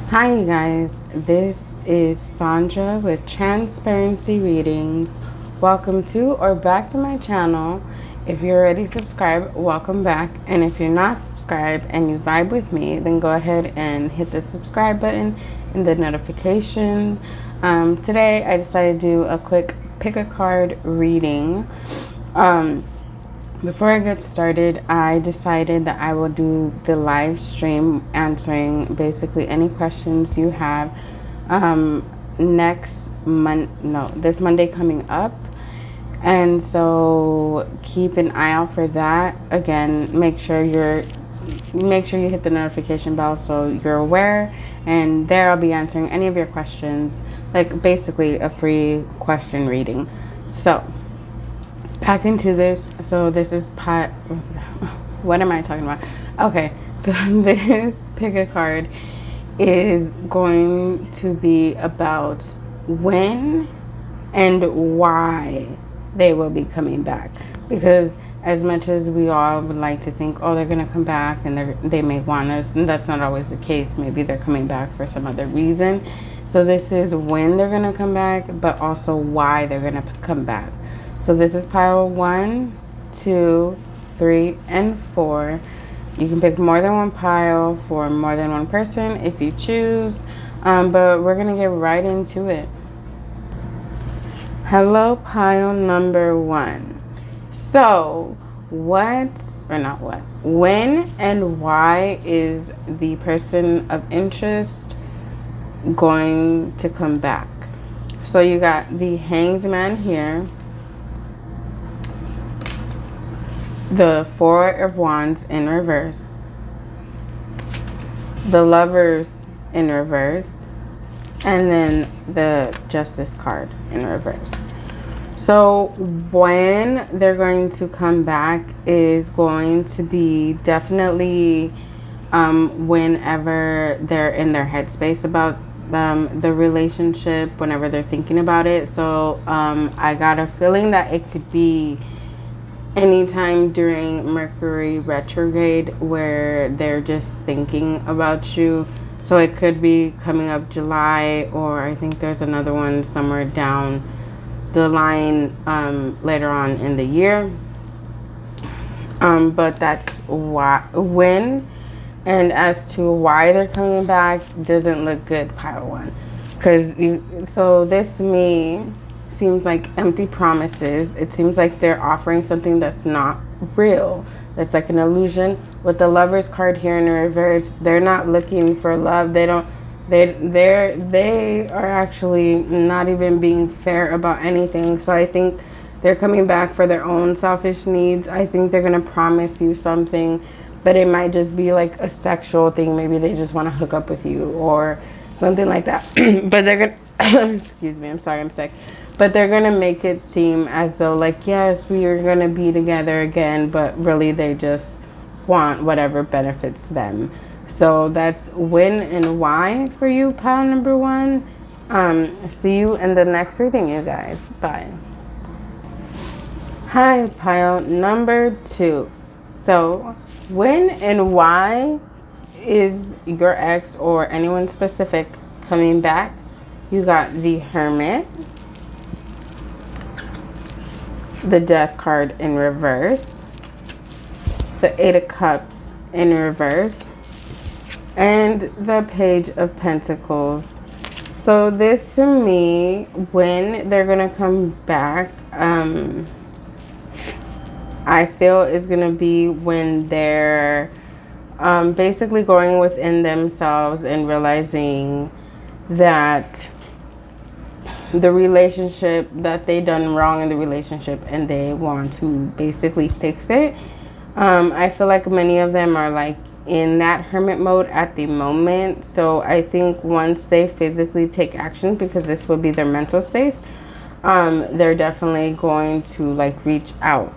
Hi, you guys. This is Sandra with Transparency Readings. Welcome to or back to my channel. If you're already subscribed, welcome back. And if you're not subscribed and you vibe with me, then go ahead and hit the subscribe button and the notification. Today, I decided to do a quick pick a card reading. Before I get started, I decided that I will do the live stream answering basically any questions you have this Monday coming up. And so keep an eye out for that. Again, make sure you hit the notification bell so you're aware, and there I'll be answering any of your questions, like basically a free question reading. So back into this. So this is what am I talking about? Okay, so this pick a card is going to be about when and why they will be coming back. Because as much as we all would like to think, oh, they're going to come back and they may want us, and that's not always the case. Maybe they're coming back for some other reason. So this is when they're going to come back, but also why they're going to come back. So this is pile 1, 2, 3, and 4. You can pick more than one pile for more than one person if you choose. But we're going to get right into it. Hello, pile number 1. So when and why is the person of interest going to come back? So you got the Hanged Man here, the Four of Wands in reverse, the Lovers in reverse, and then the Justice card in reverse. So when they're going to come back is going to be definitely whenever they're in their headspace about the relationship, whenever they're thinking about it. So I got a feeling that it could be anytime during Mercury retrograde where they're just thinking about you. So it could be coming up July, or I think there's another one somewhere down the line later on in the year. But that's when. And as to why they're coming back doesn't look good, pile 1. So this to me seems like empty promises. It seems like they're offering something that's not real. That's like an illusion. With the Lovers card here in reverse, they're not looking for love. They are actually not even being fair about anything. So I think they're coming back for their own selfish needs. I think they're gonna promise you something, but it might just be like a sexual thing. Maybe they just want to hook up with you or something like that. But they're gonna excuse me, I'm sorry, I'm sick. But they're gonna make it seem as though like, yes, we are gonna be together again, but really they just want whatever benefits them. So that's when and why for you, pile number 1. See you in the next reading, you guys. Bye. Hi, pile number 2. So when and why is your ex or anyone specific coming back? You got the Hermit, the Death card in reverse, the Eight of Cups in reverse, and the Page of Pentacles. So this to me, when they're gonna come back, I feel is gonna be when they're basically going within themselves and realizing that the relationship, that they done wrong in the relationship, and they want to basically fix it. I feel like many of them are like in that hermit mode at the moment. So I think once they physically take action, because this will be their mental space, they're definitely going to like reach out.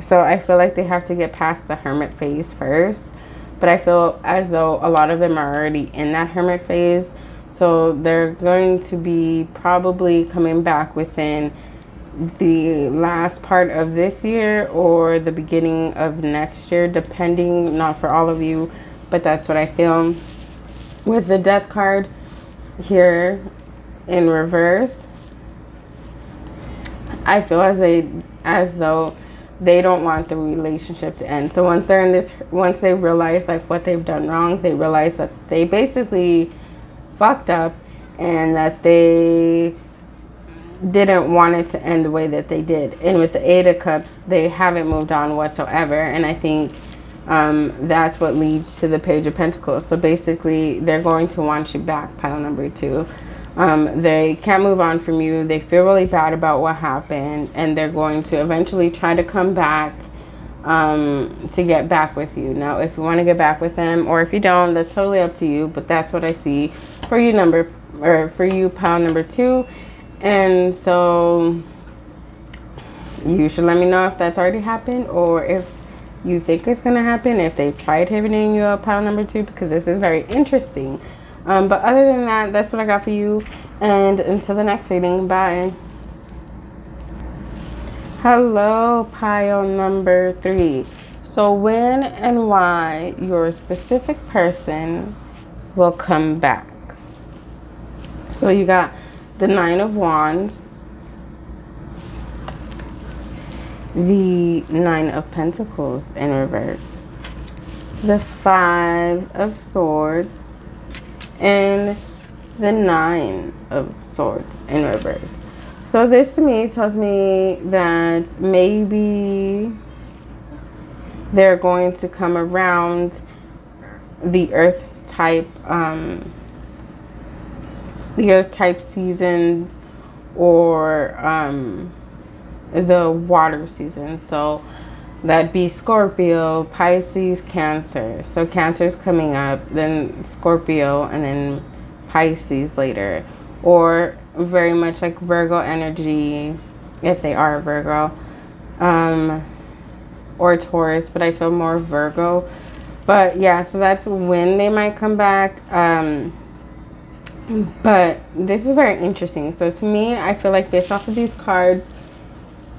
So I feel like they have to get past the hermit phase first, but I feel as though a lot of them are already in that hermit phase. So they're going to be probably coming back within the last part of this year or the beginning of next year, depending, not for all of you, but that's what I feel. with the death card here in reverse, I feel as though they don't want the relationship to end. So once they realize like what they've done wrong, they realize that they basically fucked up and that they didn't want it to end the way that they did. And with the Eight of Cups, they haven't moved on whatsoever. And I think that's what leads to the Page of Pentacles. So basically, they're going to want you back, pile number 2. They can't move on from you. They feel really bad about what happened. And they're going to eventually try to come back to get back with you. Now, if you want to get back with them, or if you don't, that's totally up to you. But that's what I see for you, pile number 2. And so you should let me know if that's already happened, or if you think it's going to happen, if they've tried hitting you up, pile number 2, because this is very interesting. But other than that, that's what I got for you. And until the next reading, bye. Hello, pile number 3. So when and why your specific person will come back. So you got the 9 of Wands, the 9 of Pentacles in reverse, the 5 of Swords, and the 9 of Swords in reverse. So this to me tells me that maybe they're going to come around the earth type seasons, or the water season. So that'd be Scorpio, Pisces, Cancer. So Cancer's coming up, then Scorpio, and then Pisces later. Or very much like Virgo energy, if they are Virgo, or Taurus, but I feel more Virgo. But yeah, so that's when they might come back. But this is very interesting. So to me, I feel like based off of these cards,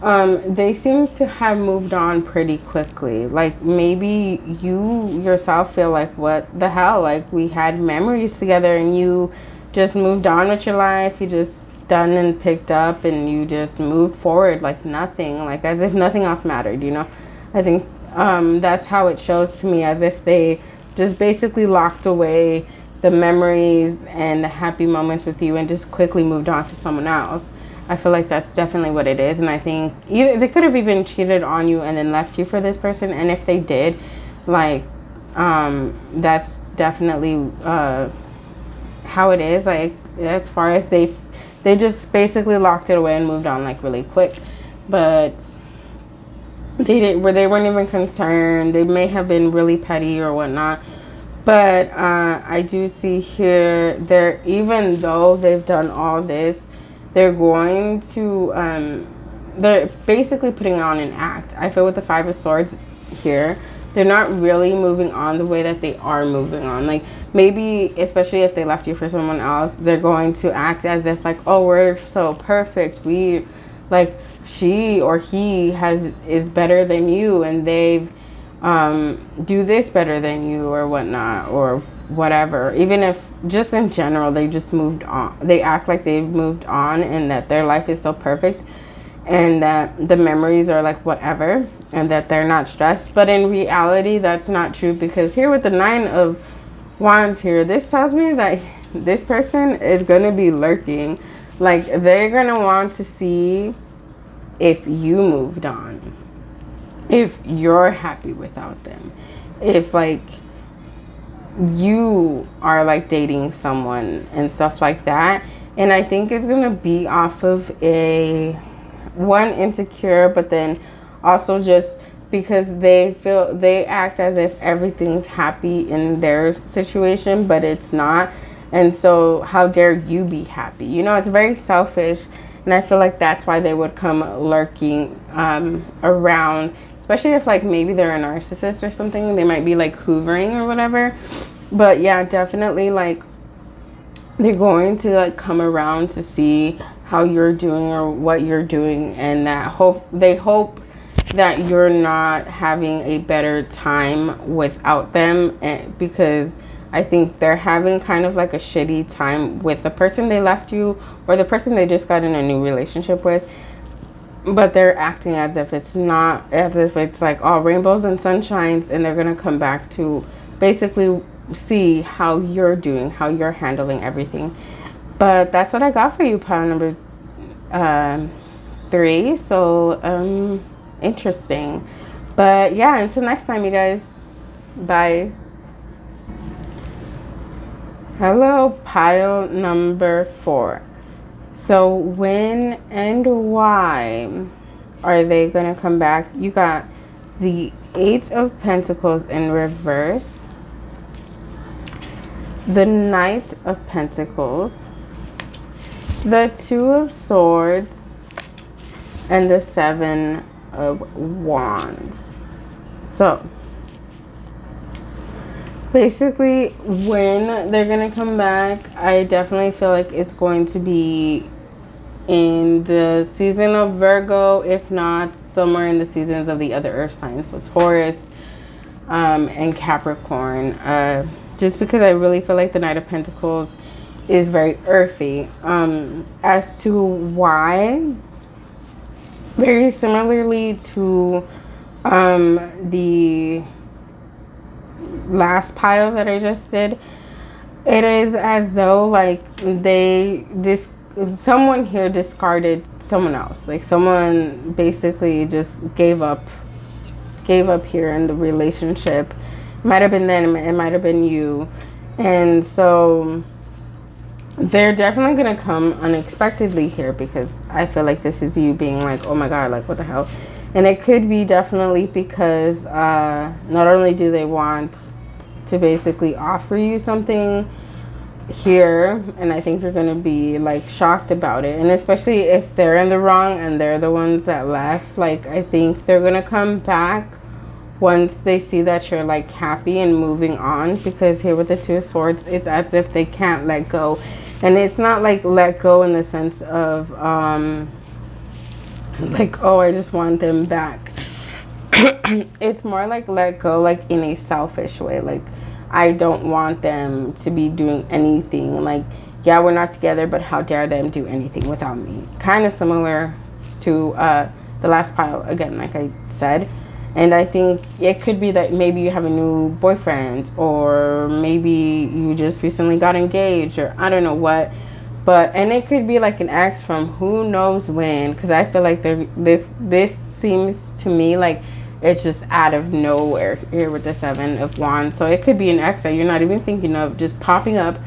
they seem to have moved on pretty quickly. Like maybe you yourself feel like, what the hell? Like we had memories together and you just moved on with your life. You just done and picked up and you just moved forward like nothing, like as if nothing else mattered, you know? I think that's how it shows to me, as if they just basically locked away the memories and the happy moments with you and just quickly moved on to someone else. I feel like that's definitely what it is. And I think they could have even cheated on you and then left you for this person. And if they did, like, that's definitely how it is. Like, as far as they just basically locked it away and moved on like really quick. But they weren't even concerned. They may have been really petty or whatnot. But I do see here, even though they've done all this, they're going to, they're basically putting on an act. I feel with the 5 of Swords here, they're not really moving on the way that they are moving on. Like maybe, especially if they left you for someone else, they're going to act as if like, oh, we're so perfect. We, like, she or he is better than you, and they've do this better than you or whatnot or whatever. Even if just in general they just moved on, they act like they've moved on and that their life is so perfect and that the memories are like whatever and that they're not stressed. But in reality that's not true, because here with the 9 of Wands here, this tells me that this person is going to be lurking. Like they're going to want to see if you moved on, if you're happy without them, if like you are like dating someone and stuff like that. And I think it's gonna be off of one insecure, but then also just because they act as if everything's happy in their situation, but it's not. And so how dare you be happy? You know, it's very selfish. And I feel like that's why they would come lurking around, especially if like maybe they're a narcissist or something. They might be like hoovering or whatever. But yeah, definitely like they're going to like come around to see how you're doing or what you're doing, and they hope that you're not having a better time without them, because I think they're having kind of like a shitty time with the person they left you or the person they just got in a new relationship with. But they're acting as if it's not, as if it's like all rainbows and sunshines, and they're going to come back to basically see how you're doing, how you're handling everything. But that's what I got for you, pile number 3. So, interesting. But yeah, until next time, you guys. Bye. Hello, pile number 4. So when and why are they going to come back? You got the 8 of Pentacles in reverse, the Knight of Pentacles, the 2 of Swords, and the 7 of Wands. So basically, when they're going to come back, I definitely feel like it's going to be in the season of Virgo, if not somewhere in the seasons of the other earth signs, so Taurus and Capricorn. Just because I really feel like the Knight of Pentacles is very earthy. As to why, very similarly to the last pile that I just did, it is as though like someone here discarded someone else. Like someone basically just gave up here in the relationship. Might have been them, it might have been you. And so they're definitely going to come unexpectedly here, because I feel like this is you being like, oh my God, like what the hell? And it could be definitely because not only do they want to basically offer you something here, and I think you're going to be like shocked about it. And especially if they're in the wrong and they're the ones that left, like I think they're going to come back once they see that you're like happy and moving on, because here with the 2 of Swords, it's as if they can't let go. And it's not like let go in the sense of like, oh, I just want them back. It's more like let go, like in a selfish way. Like, I don't want them to be doing anything. Like, yeah, we're not together, but how dare them do anything without me? Kind of similar to the last pile, again, like I said. And I think it could be that maybe you have a new boyfriend, or maybe you just recently got engaged, or I don't know what. But, and it could be like an ex from who knows when, because I feel like this seems to me like it's just out of nowhere here with the 7 of Wands. So it could be an ex that you're not even thinking of, just popping up,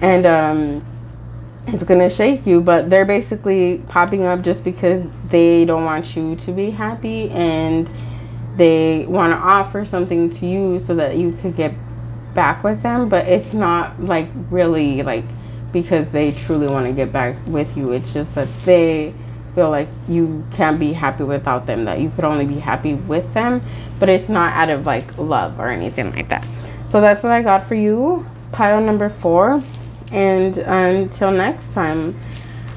and it's gonna shake you. But they're basically popping up just because they don't want you to be happy, and they want to offer something to you so that you could get back with them. But it's not like really like because they truly want to get back with you. It's just that they feel like you can't be happy without them, that you could only be happy with them. But it's not out of like love or anything like that. So that's what I got for you, pile number 4. And until next time,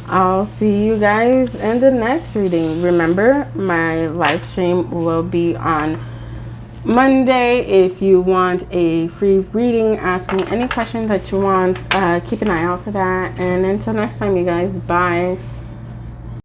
I'll see you guys in the next reading. Remember, my live stream will be on Monday. If you want a free reading, ask me any questions that you want. Keep an eye out for that. And until next time, you guys, bye.